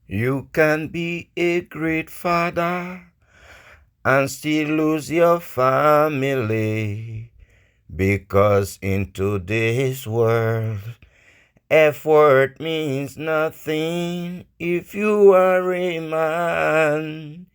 You can be a great father and still lose your family, because in today's world, effort means nothing if you are a man.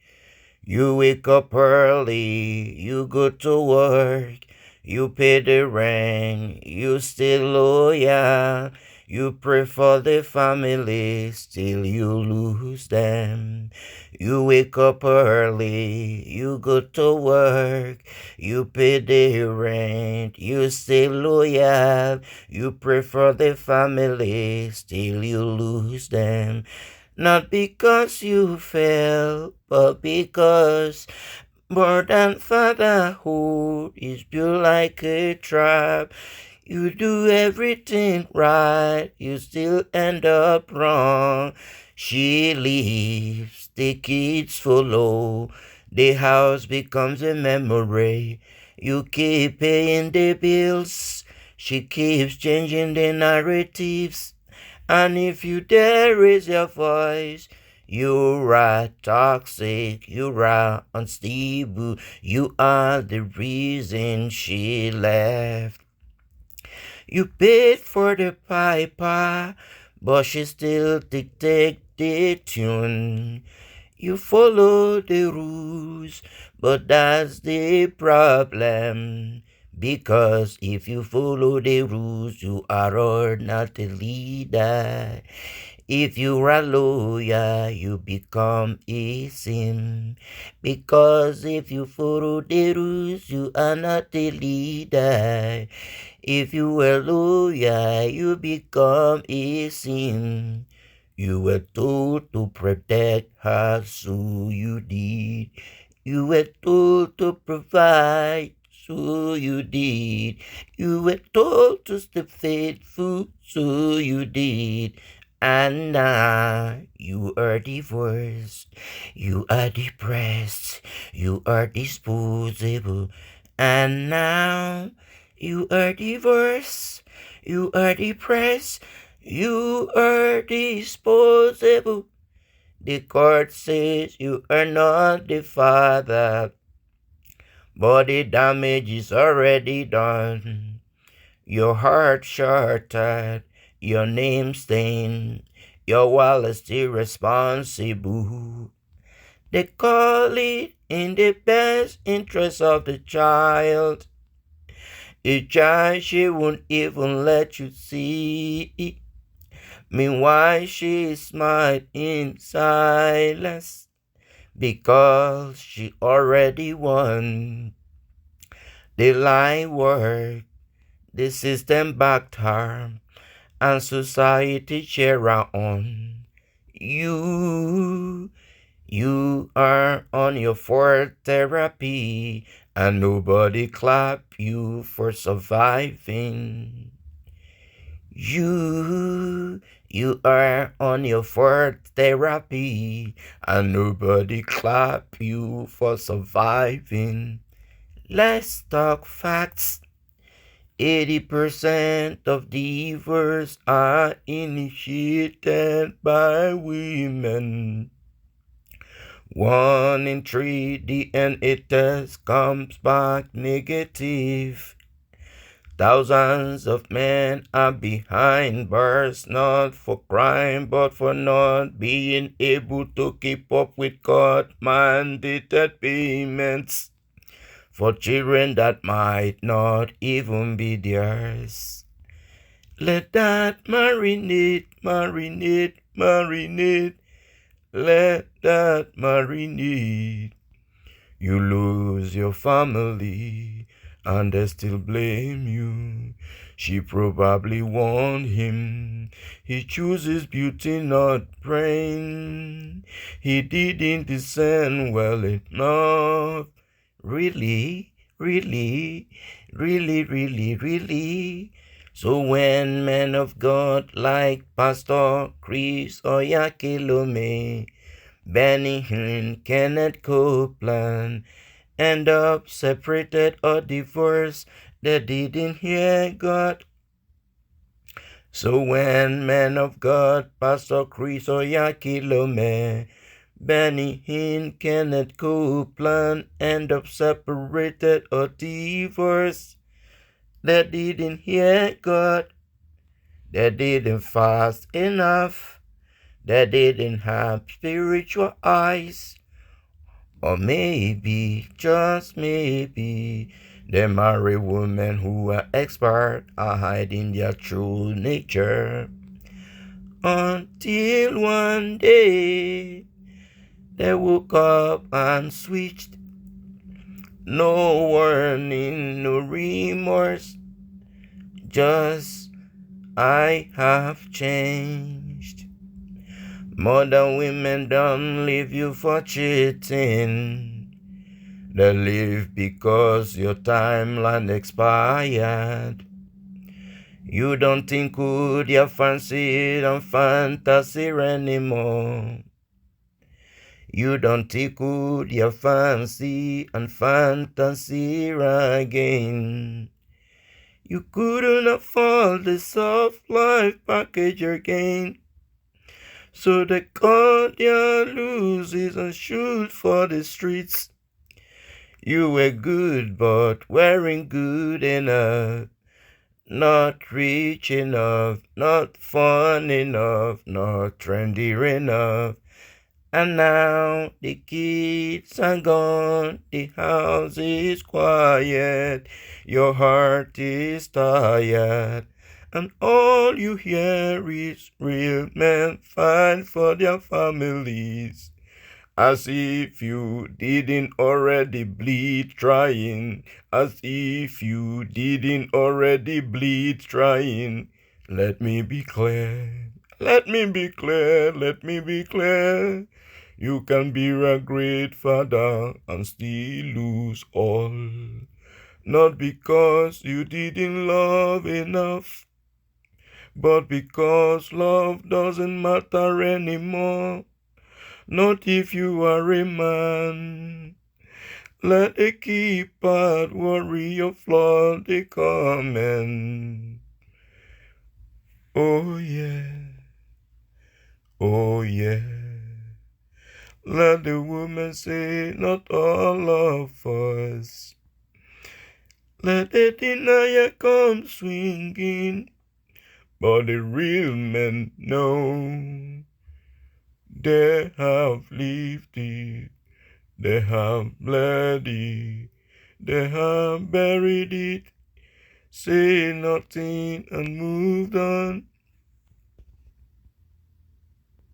You wake up early, you go to work, you pay the rent, you stay loyal, you pray for the family, still you lose them. You wake up early, you go to work, you pay the rent, you stay loyal, you pray for the family, still you lose them. Not because you fail, but because more than fatherhood is built like a trap. You do everything right, you still end up wrong. She leaves, the kids follow, the house becomes a memory. You keep paying the bills, she keeps changing the narratives. And if you dare raise your voice, you are toxic, you are unstable, you are the reason she left. You paid for the piper, but she still dictate the tune. You follow the rules, but that's the problem. Because if you follow the rules, you are not a leader. If you are a lawyer, you become a sim. Because if you follow the rules, you are not a leader. If you were a lawyer, you become a sim. You were told to protect her, so you did. You were told to provide, so you did. You were told to stay faithful, so you did. And now you are divorced, you are depressed, you are disposable. And now you are divorced, you are depressed, you are disposable. The court says you are not the father, but the damage is already done. Your heart shattered, your name stained, your wallet still responsible. They call it in the best interest of the child. A child she won't even let you see. Meanwhile, she smiled in silence because she already won. The line worked, the system backed her, and society cheer her on. You are on your fourth therapy, and nobody clap you for surviving. You are on your fourth therapy, and nobody clap you for surviving. Let's talk facts. 80% of divorce are initiated by women. 1 in 3 DNA tests comes back negative. Thousands of men are behind bars, not for crime, but for not being able to keep up with court-mandated payments for children that might not even be theirs. Let that marinate, marinate, marinate. Let that marinate. You lose your family, and they still blame you. She probably warned him. He chooses beauty, not brain. He didn't discern well enough. Really, really, really, really, really. So when men of God like Pastor Chris Oyakhilome, Benny Hinn, Kenneth Copeland end up separated or divorced, they didn't hear God. So when men of God, Pastor Chris Oyakilome, Benny Hinn, Kenneth Copeland end up separated or divorced, they didn't hear God, they didn't fast enough, they didn't have spiritual eyes, or maybe, just maybe, the married women who are expert are hiding their true nature. Until one day they woke up and switched. No warning, no remorse, just I have changed. Modern women don't leave you for cheating. They leave because your timeline expired. You don't think with your fancy and fantasy anymore. You don't tickle your fancy and fantasy again. You couldn't afford the soft life package again. So they cut their loses and shoot for the streets. You were good but weren't good enough. Not rich enough, not fun enough, not trendy enough. And now the kids are gone, the house is quiet, your heart is tired, and all you hear is real men fight for their families. As if you didn't already bleed trying, as if you didn't already bleed trying. Let me be clear, let me be clear, let me be clear. You can be a great father and still lose all. Not because you didn't love enough, but because love doesn't matter anymore. Not if you are a man. Let a keypad worry your flood the comment. Oh yeah, oh yeah. Let the woman say, not all of us. Let the denier come swinging, but the real men know they have lived it, they have bled it, they have buried it, say nothing and moved on.